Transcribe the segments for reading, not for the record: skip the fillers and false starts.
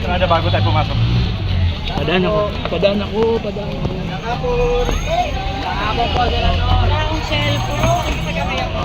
entrada bago tayo pumasok. Padaan ako. Nakapon. Nakapon po, Senador. Wala akong cellphone. Kaya po.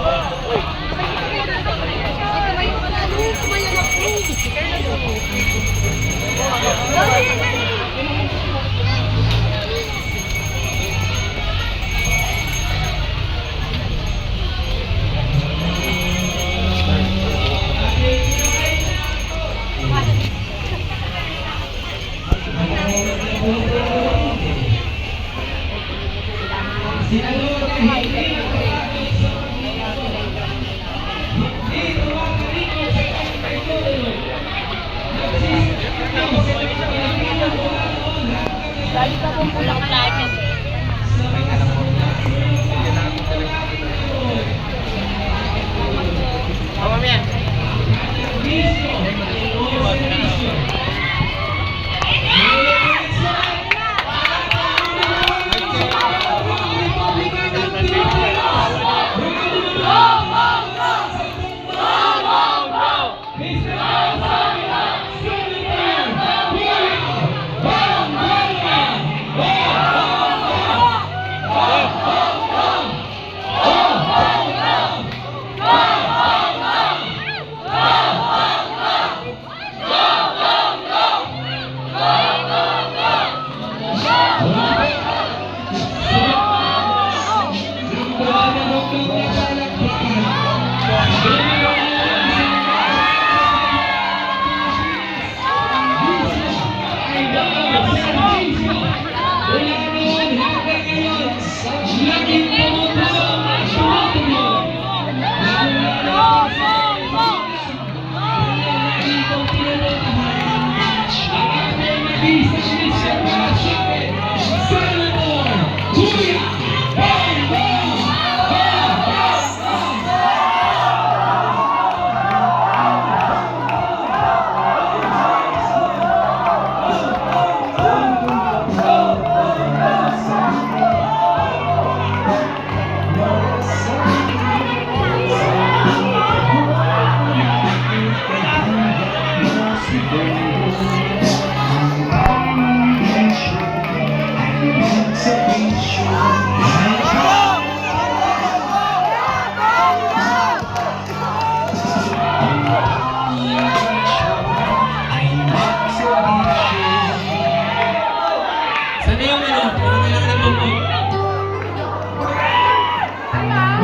Lagi ka pong pulang lagi. Tama mo yan.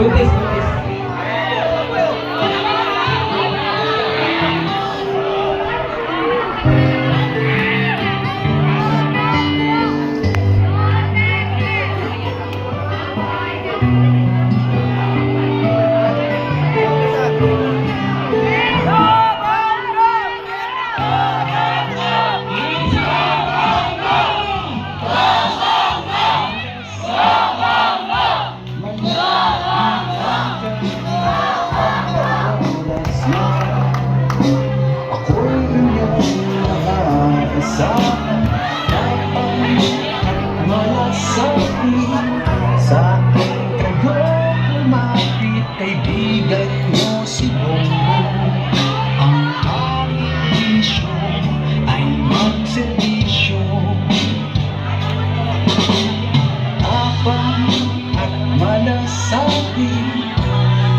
Buntis. Kaibigan mo si Bongo, ang aming bisyo ay magservisyo. Tapang at malasakit,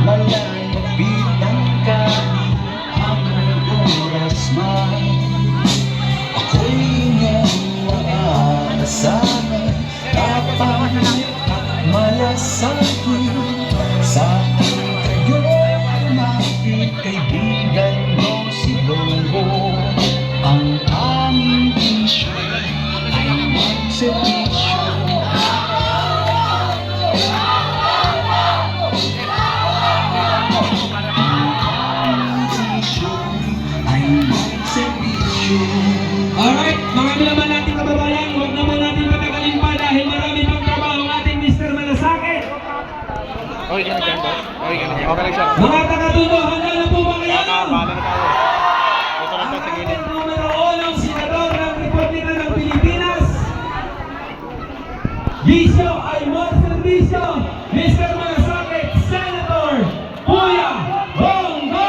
malalapit ang kahit anong oras man. Ako'y inyong maaasahan, tapang at malasakit sa kaibigan mo si Bongo, ang aming bisyo ay magservisyo. Alright, mga naman natin kababayan, huwag naman natin patagalin pa dahil marami pang trabaho ang ating Mr. Malasakit. Okay ka na dyan, boss. Okay ka na dyan. Okay lang siya. Mga taga-tundo, handa na po ba kayo? Bahala na tayo. Ito lang tayo sa gilid. Numero 1, Senador ng Republika ng Pilipinas. Bisyo ay magservisyo. Mr. Malasakit, Senator Kuya Bongo!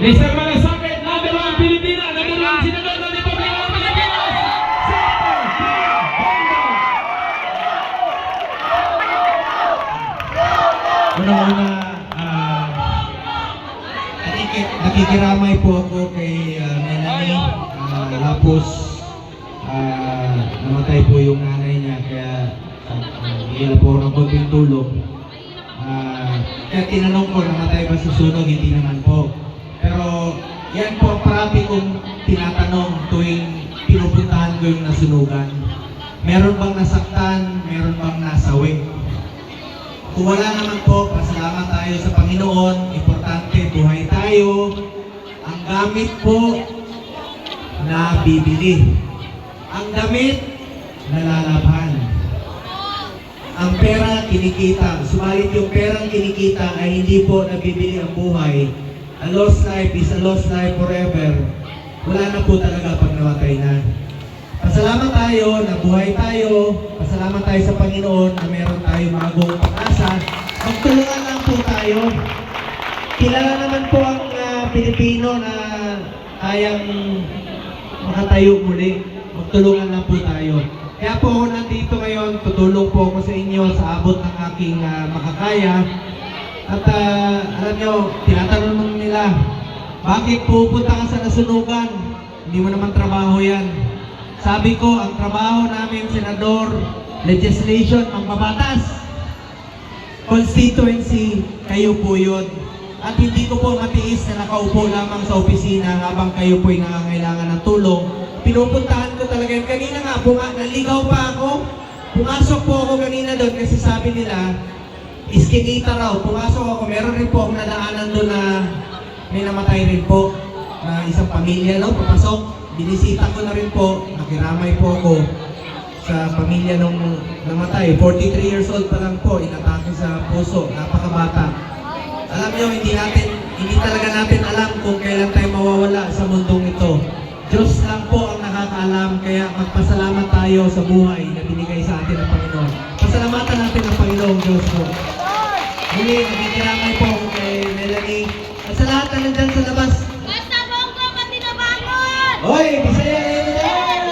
Mr. Malasakit, number 1 Pilipina, number 1 Senador ng Republika ng Pilipinas, Senator Bongo! Una-una, nakikiramay po ako kay Melanie. Tapos, namatay po yung nanay niya, kaya iyan po ng konting tulong. Kaya tinanong ko, namatay ba sa sunog? Hindi naman po. Pero yan po ang parati kong tinatanong tuwing pinupuntahan ko yung nasunugan. Meron bang nasaktan? Meron bang nasawi? Kung wala naman po, pasalamat tayo sa Panginoon. Importante, buhay tayo. Ang gamit po, nabibili. Ang damit, nalalabhan. Ang pera, kinikita. Subalit yung perang kinikita ay hindi po nabibili ang buhay. A lost life is a lost life forever. Wala na po talaga pag namatay na. Pasalamat tayo na buhay tayo. Pasalamat tayo sa Panginoon na meron tayong bagong pag-asa. Magtulungan lang po tayo. Kilala naman po ang Pilipino na kayang makatayo muli. Magtulungan lang po tayo. Kaya po ako nandito ngayon, tutulong po ako sa inyo sa abot ng aking makakaya. At alam nyo, tinatanong nila, bakit pupunta ka sa nasunugan? Hindi mo naman trabaho yan. Sabi ko, ang trabaho namin, Senador, legislation, ang babatas. Constituency, kayo po yun. At hindi ko po matiis na nakaupo lamang sa opisina habang kayo po'y nangangailangan ng tulong. Pinupuntahan ko talaga yun. Kanina nga, naligaw pa ako. Pumasok po ako kanina doon kasi sabi nila, iskinita raw. Pumasok ako, meron rin po akong nadaanan doon na may namatay rin po na isang pamilya, no? Papasok. Binisita ko na rin po, nakiramay po ako sa pamilya nung namatay. 43 years old pa lang po, inatake sa puso, napakabata. Alam nyo, hindi talaga natin alam kung kailan tayo mawawala sa mundong ito. Diyos lang po ang nakakaalam, kaya magpasalamat tayo sa buhay na binigay sa atin ng Panginoon. Pasalamatan natin ang Panginoong Diyos po. Muli, nakikiramay po ako kay Melanie. At sa lahat na nandyan sa labas, Basta Bongo, matinabangon! Hoy, Bisaya yun yan!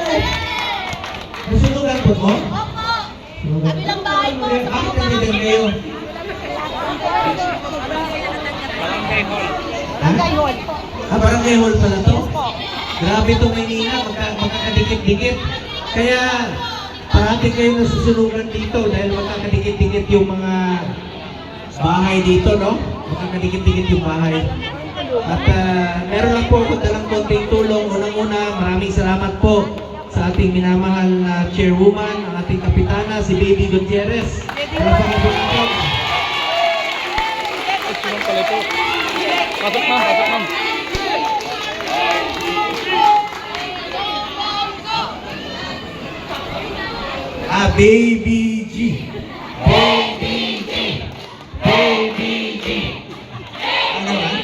Nasunugan po mo? Opo! Sunugan. Kabilang bahay po. Bakit nandiyan kayo? Barangay Hall. Barangay Hall pala to? Grabe itong Maynila, magkakadikit-dikit. Kaya parati kayo nasusunugan dito dahil magkakadikit-dikit yung mga bahay dito, no? Magkakadikit-dikit yung bahay. At meron lang po ako dalang konting tulong. Unang-una, maraming salamat po sa ating minamahal na chairwoman, ang ating kapitana, si Baby Gutierrez. Palapakan po natin. Sunod pala ito. Pasok ma'am, pasok ma'am. Baby G. Baby G. Baby G. Ano ba?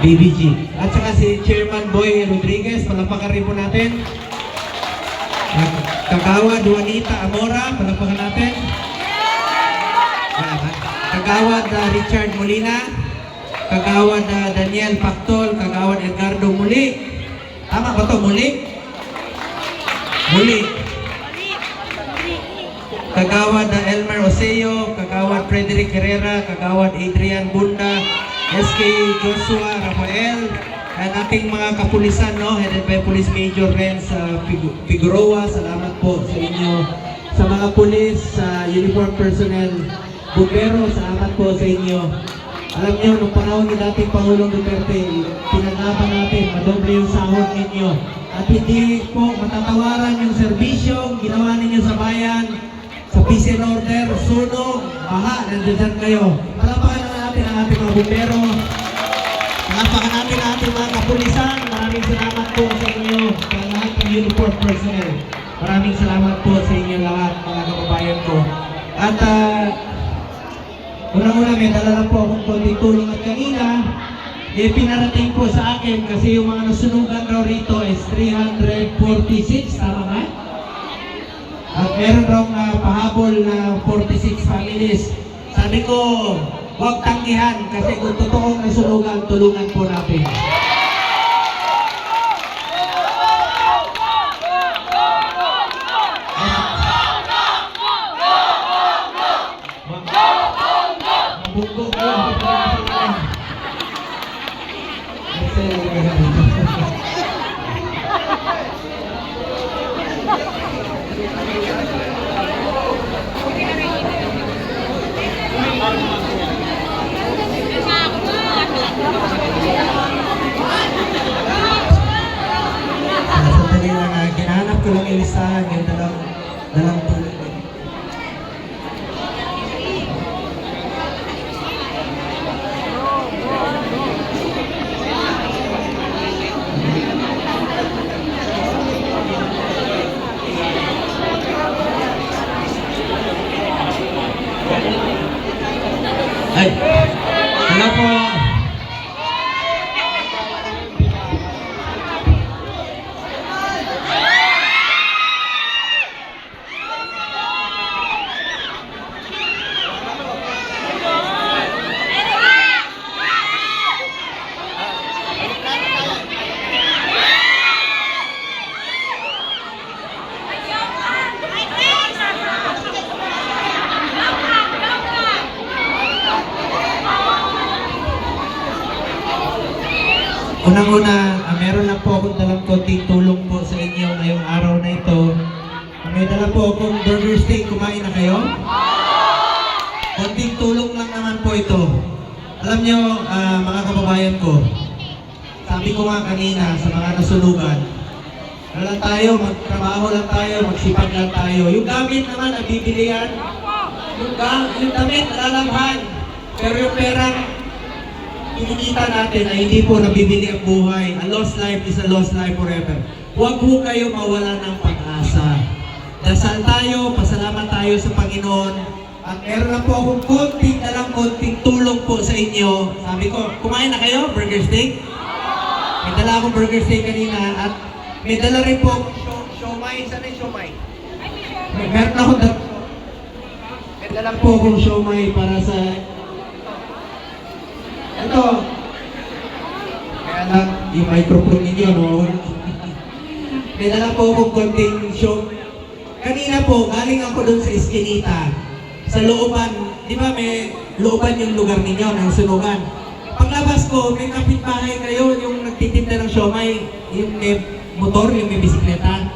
Baby G. At saka si Chairman Boy Rodriguez, palapakan rin po natin. Kagawad Juanita Amora, palapakan natin. Kagawad Richard Molina. Kagawad Daniel Pactol. Kagawad Edgardo Muli. Tama ba ito? Muli? Muli. Kagawad Elmer Oseo, Kagawad Frederick Herrera, Kagawad Adrian Bunda, SK Joshua Rafael, at ating mga kapulisan, no? Headed by Police Major Renz Figueroa. Salamat po sa inyo. Sa mga pulis, sa uniform personnel, bumbero, salamat po sa inyo. Alam niyo, nung panahon ni dating Pangulong Duterte, pinaglaban natin, madoble yung sahod ninyo. At hindi po matatawaran yung serbisyo, ginawa ninyo sa bayan, sa peace and order, sunog, baha, nandiyan kayo. Palapakan na natin ang ating mga bumbero. Palapakan natin ang ating mga kapulisan. Maraming salamat po sa inyo, sa lahat ng uniform personnel. Maraming salamat po sa inyo lahat, mga kababayan ko. At unang-una, may dala lang po akong konting tulong at kanina, pinarating po sa akin kasi yung mga nasunugan raw rito is 346, tama ba? At meron raw pahabol na 46 families. Sabi ko, huwag tanggihan kasi kung totoong nasunugan, tulungan po natin. Mabunggo ko. Sandali lang nga, kinahanap ko lang yung listahan, yung dalang tulad. Ay, hello po. Unang-una, meron lang po akong dalang konting tulong po sa inyo ngayong araw na ito. May dala po akong burger steak. Kumain na kayo? Konting tulong lang naman po ito. Alam nyo, mga kababayan ko, sabi ko nga kanina sa mga nasunugan, ano lang tayo, magtrabaho lang tayo, magsipag lang tayo. Yung gamit naman, nabibili yan. Yung damit, nalalabhan. Pero yung perang kinikita natin ay hindi po nabibili ang buhay. A lost life is a lost life forever. Huwag po kayo mawala ng pag-asa. Dasal tayo, pasalamat tayo sa Panginoon. At meron na po akong konting tulong po sa inyo. Sabi ko, kumain na kayo? Burger steak? May dala akong burger steak kanina at may dala rin po siomay. Saan yung siomay? Meron na akong may dala po akong siomay para sa ito. Kaya lang, yung microphone ninyo, no? May dala po akong konting show. Kanina po, galing ako doon sa Eskinita. Sa looban, di ba may looban yung lugar ninyo ng sunugan? Paglabas ko, may kapitbahay kayo, yung nagtitinda ng siomay, yung may motor, yung may bisikleta.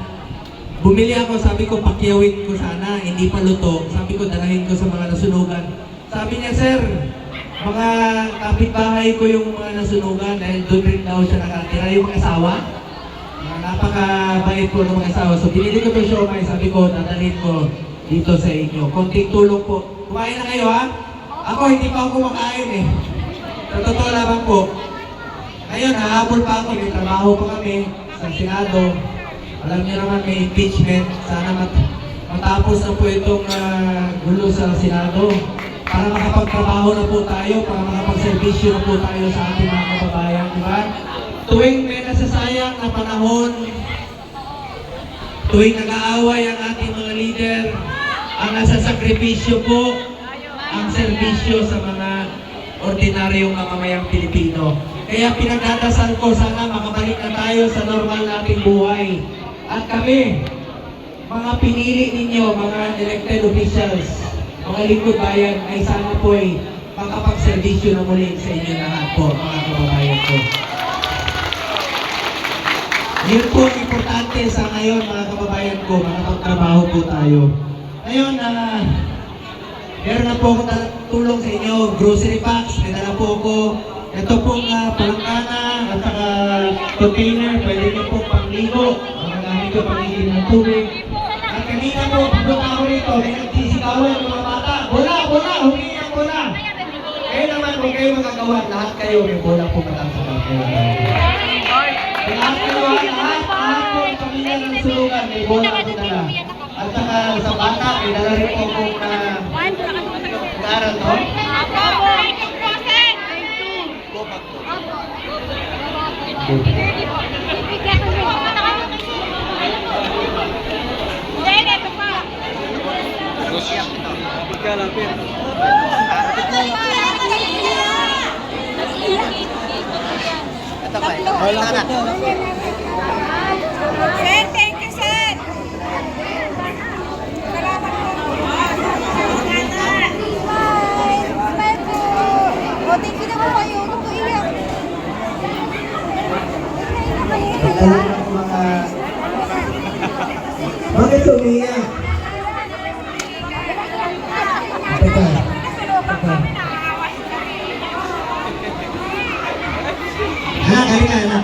Bumili ako, sabi ko, pakyawin ko sana, hindi pa luto. Sabi ko, dalahin ko sa mga nasunugan. Sabi niya, sir, mga kapitbahay ko yung mga nasunugan dahil doon rin daw siya nakatira, yung mga asawa. Napakabait po ng mga asawa. So, binili ko ito siomay, sabi ko, dadalhin ko dito sa inyo. Konting tulong po. Kumain na kayo, ha? Ako, hindi pa ako kumakain eh. Sa totoo lamang po. Ngayon, hahabol pa ako. May trabaho pa kami sa Senado. Alam niyo naman, may impeachment. Sana matapos na po itong gulo sa Senado. Para makapagtrabaho na po tayo, para makapagservisyo na po tayo sa ating mga kababayan, di ba? Tuwing may nasasayang na panahon, tuwing nag-aaway ang ating mga leader, ang nasasakripisyo po, ang serbisyo sa mga ordinaryong mamamayang Pilipino. Kaya pinagdadasal ko, sana makabalik na tayo sa normal nating buhay. At kami, mga pinili ninyo, mga elected officials, mga lingkod bayan, ay sana po ay makapagservisyo na muli sa inyo lahat po, mga kababayan ko. Yun po ang importante sa ngayon, mga kababayan ko, makapagtrabaho po tayo. Ngayon, meron na po akong tulong sa inyo, grocery packs, may dala po ako. Ito pong palangkana at saka container, pwede nyo po pangligo, mga gamit ko pangligo ng tubig. At kanina po, pagpunta ako rito, may nagsisigawan ng mga bata. Bola! Humingi ang bola! Kayo naman, kung kayo magagawa, lahat kayo, may bola po mataas sa bago. Lahat kayo, lahat po ang pamilya ng sulugan, may bola ako dala. At saka sa bata, may dala rin po kung nag-aaral to. Ika lang, Pin. Sir, thank you, sir. Salamat po. Bye. Bye po. O, thank you na po kayo. Huwag po iyak. Alam mo mga... Bakit umiyak? Teka. Anak, halika, anak.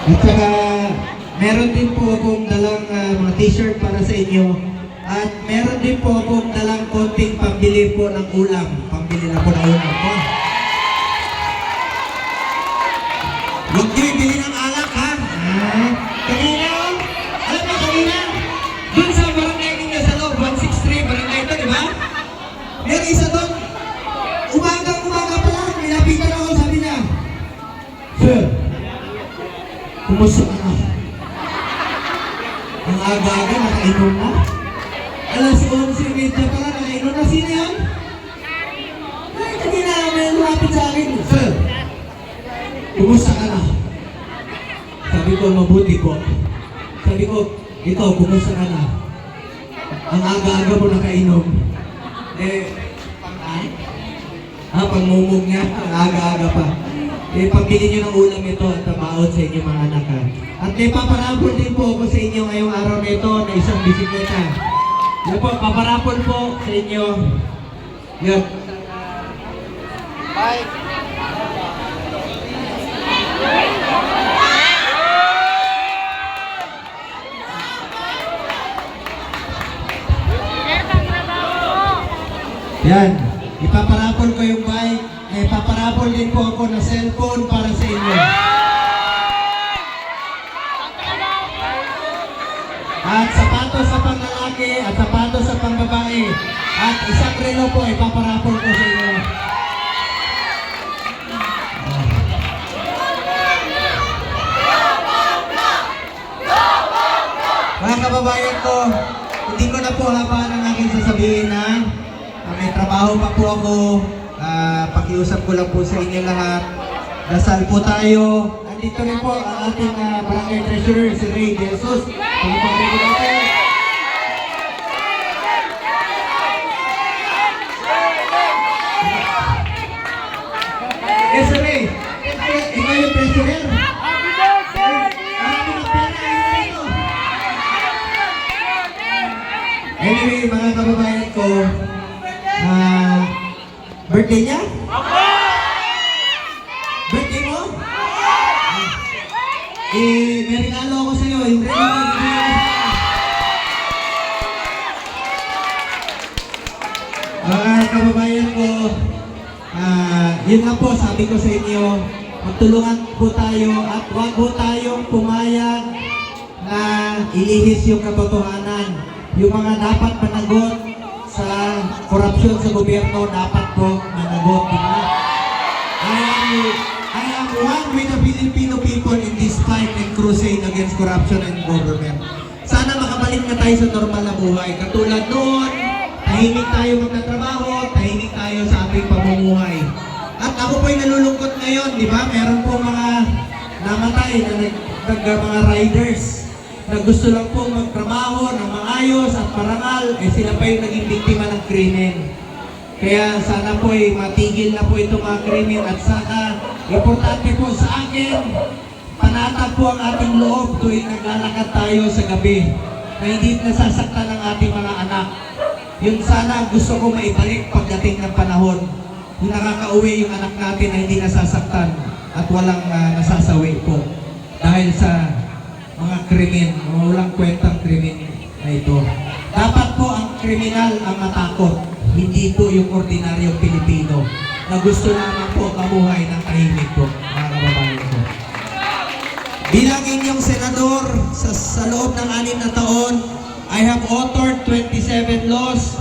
At saka, meron din po akong dalang mga t-shirt para sa inyo. At meron din po akong dalang konting pambili po ng ulam. Pambili na po ng ulam po. Huwag niyo ibili ng alak, ha? Kanina, alam mo kanina? Doon sa barangay ninyo sa loob, 163, barangay ito, di ba? Meron isa doon. Umaga pa lang, nilapitan ako, sabi niya, Sir, kumusta ka na? Ang aga-aga, nakainom na. Alas 11:30 pa lang, nakainom na. Sino yun? Ay, kanina, may lumapit sa akin. Sir, kumusta ka na? Sabi ko, mabuti po. Sabi ko, ikaw, kumusta ka na? Ang aga-aga mo nakainom. Pangmumog niya, ang aga-aga pa. Pambili niyo ng ulam ito at tabaot sa inyo mga anak. At paparapol din po ako sa inyo ngayong araw na ito na isang bisikleta. Yan po, paparapol po sa inyo. Yan. Bye. Yan. Ipaparapol ko yung bike. Paparapol din po ako ng cellphone para sa inyo. At sapatos sa panglalaki at sapatos sa pangbabae. At isang relo po ipaparapol ko sa inyo. Mga kababayan ko, hindi ko na po habaan ang aking sasabihin na may trabaho pa po ako. Pakiusap ko lang po sa inyo lahat. Dasal po tayo. Andito rin po ang ating barangay treasurer, si Ray De Jesus. Pagpapagay ko natin. Yes, Ray. Ikaw yung treasurer. Anyway, mga kababayan ko, birthday niya? Birthday mo? May regalo ako sa'yo. Yung regalo ko mga kababayan ko, yun nga po, sabi ko sa inyo, magtulungan po tayo at huwag po tayong pumayag na ilihis yung katotohanan. Yung mga dapat managot sa korupsyon sa gobyerno, dapat po managot, di ba? I am one with the Filipino people in this fight and crusade against corruption and government. Sana makabalik na tayo sa normal na buhay. Katulad noon, tahimik tayo magtatrabaho, tahimik tayo sa ating pamumuhay. At ako po'y nalulungkot ngayon, di ba? Meron po mga namatay na mga riders na gusto lang po magtrabaho ng maayos at parangal, sila pa yung naging biktima ng krimen. Kaya sana po matigil na po itong mga krimen at sana, importante po sa akin, panatag po ang ating loob tuwing naglalakad tayo sa gabi na hindi nasasaktan ng ating mga anak. Yun sana gusto ko maibalik pagdating ng panahon. Yung nakakauwi yung anak natin na hindi nasasaktan at walang nasasawi po dahil sa mga krimen, walang kwentang krimen na ito. Dapat po ang kriminal ang matakot, hindi po yung ordinaryong Pilipino na gusto naman po mamuhay ng tahimik po, mga kababayan ko. Bilang inyong senador sa loob ng 6 na taon, I have authored 27 laws.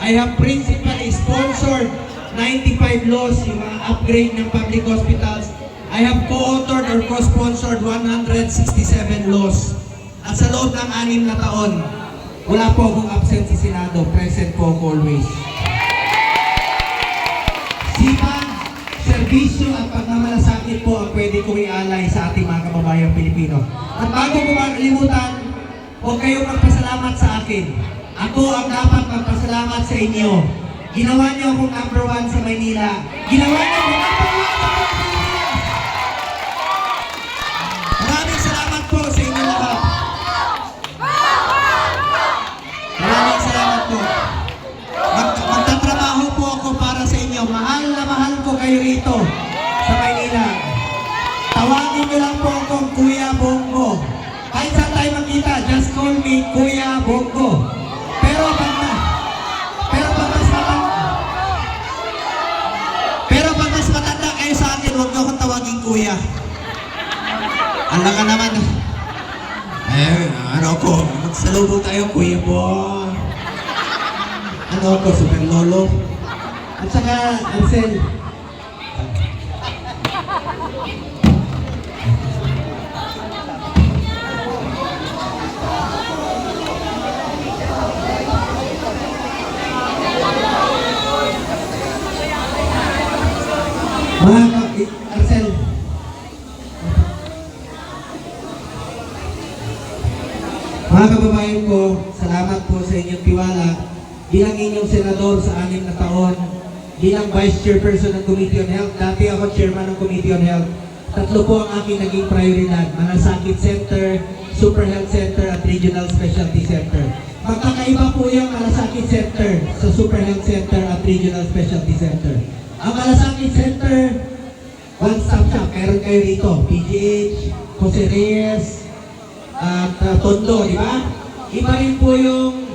I have principally sponsored 95 laws, yung mga upgrade ng public hospitals. I have co-authored or co-sponsored 167 laws. At sa loob ng 6 na taon, wala po akong absent sa Senado. Present po ako always. Sipag, serbisyo at pagmamalasakit po ang pwede kong ialay sa ating mga kababayang Pilipino. At bago ko makalimutan, huwag kayong magpasalamat sa akin. Ako ang dapat magpasalamat sa inyo. Ginawa niyo akong number 1 sa Maynila. Ginawa niyo akong number 1 sa Maynila. Maraming salamat po sa inyo lahat. Maraming salamat po. Magtatrabaho po ako para sa inyo. Mahal na mahal ko kayo rito sa Maynila. Tawagin niyo lang po akong Kuya Bongo. Kahit saan tayo magkita, just call me Kuya Bongo. Pero pag mas matanda kayo sa akin, huwag niyo akong tawagin Kuya. Ala ka naman. Ano ko, magsalubo tayo Kuya Bo. Ano ko, super lolo. At saka, Ansel, Arcel, mga kababayan ko, salamat po sa inyong tiwala. Bilang inyong senador sa 6 na taon, bilang vice chairperson ng Committee on Health, dati ako chairman ng Committee on Health, 3 po ang aking naging prioridad: Malasakit Center, Super Health Center at Regional Specialty Center. Magkakaiba po yung Malasakit Center sa Super Health Center at Regional Specialty Center. Ang Malasakit Center, one-stop shop. Meron kayo dito, PGH, Jose Reyes, at Tondo, di ba? Iba rin po yung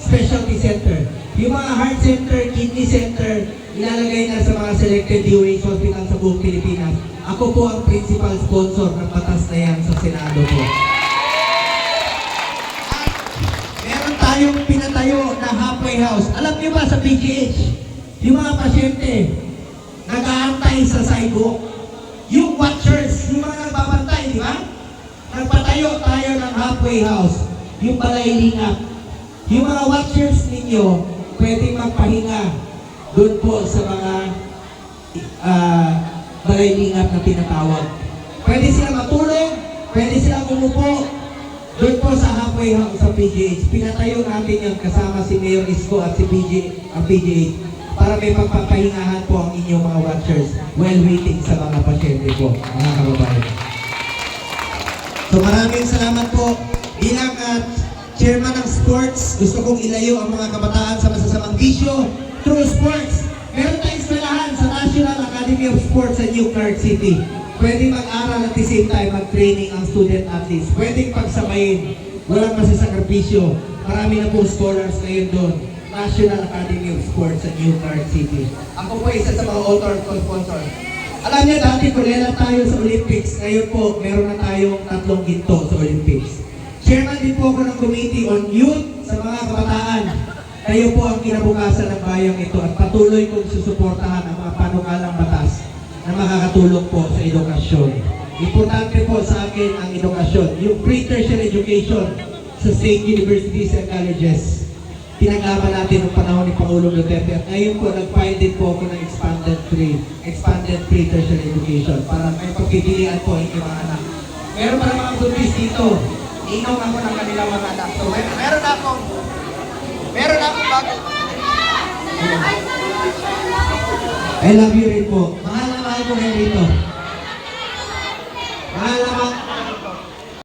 specialty center. Yung mga heart center, kidney center, ilalagay na sa mga selected DOH hospital sa buong Pilipinas. Ako po ang principal sponsor ng batas na yan sa Senado po. At meron tayong pinatayo na halfway house. Alam niyo ba sa PGH, yung mga pasyente, nag-aantay sa sidewalk. Yung watchers, yung mga nagbabantay, di ba? Nagpatayo tayo ng halfway house, yung balay lingap. Yung mga watchers ninyo, pwedeng magpahinga doon po sa mga balay lingap na tinatawag. Pwede sila matulog, pwede sila umupo doon po sa halfway house sa PGH. Pinatayo natin yan kasama si Mayor Isko at si PGH. Para may pagpapahingahan po ang inyong mga watchers while waiting sa mga pasyente po, mga kababayan. So maraming salamat po. Bilang chairman ng sports, gusto kong ilayo ang mga kabataan sa masasamang bisyo through sports. Meron tayong eskwelahan sa National Academy of Sports sa New Clark City. Pwede mag-aral at the same time mag-training ang student athletes. Pwedeng pagsabayin, walang masasakripisyo. Marami na po scholars ngayon doon. National Academy of Sports sa New Clark City. Ako po isa sa mga author at sponsor. Alam niyo, dati kulela tayo sa Olympics. Ngayon po, meron na tayong 3 ginto sa Olympics. Chairman din po ako ng Committee on Youth sa mga kabataan. Kayo po ang kinabukasan ng bayang ito at patuloy kong susuportahan ang mga panukalang batas na makakatulong po sa edukasyon. Importante po sa akin ang edukasyon. Yung pre-tertiary education sa state universities and colleges. Pinaglaban natin ng panahon ni Pangulong Duterte at ngayon po nag-file din po ako ng expanded pre-tertiary education para may pagpipilian po ang inyong mga anak. Meron pa mga buntis dito. Inom ako ng kanilang mga anak. So meron akong bago. I love you rin po. Mahal na mahal ko kayo rito. Mahal na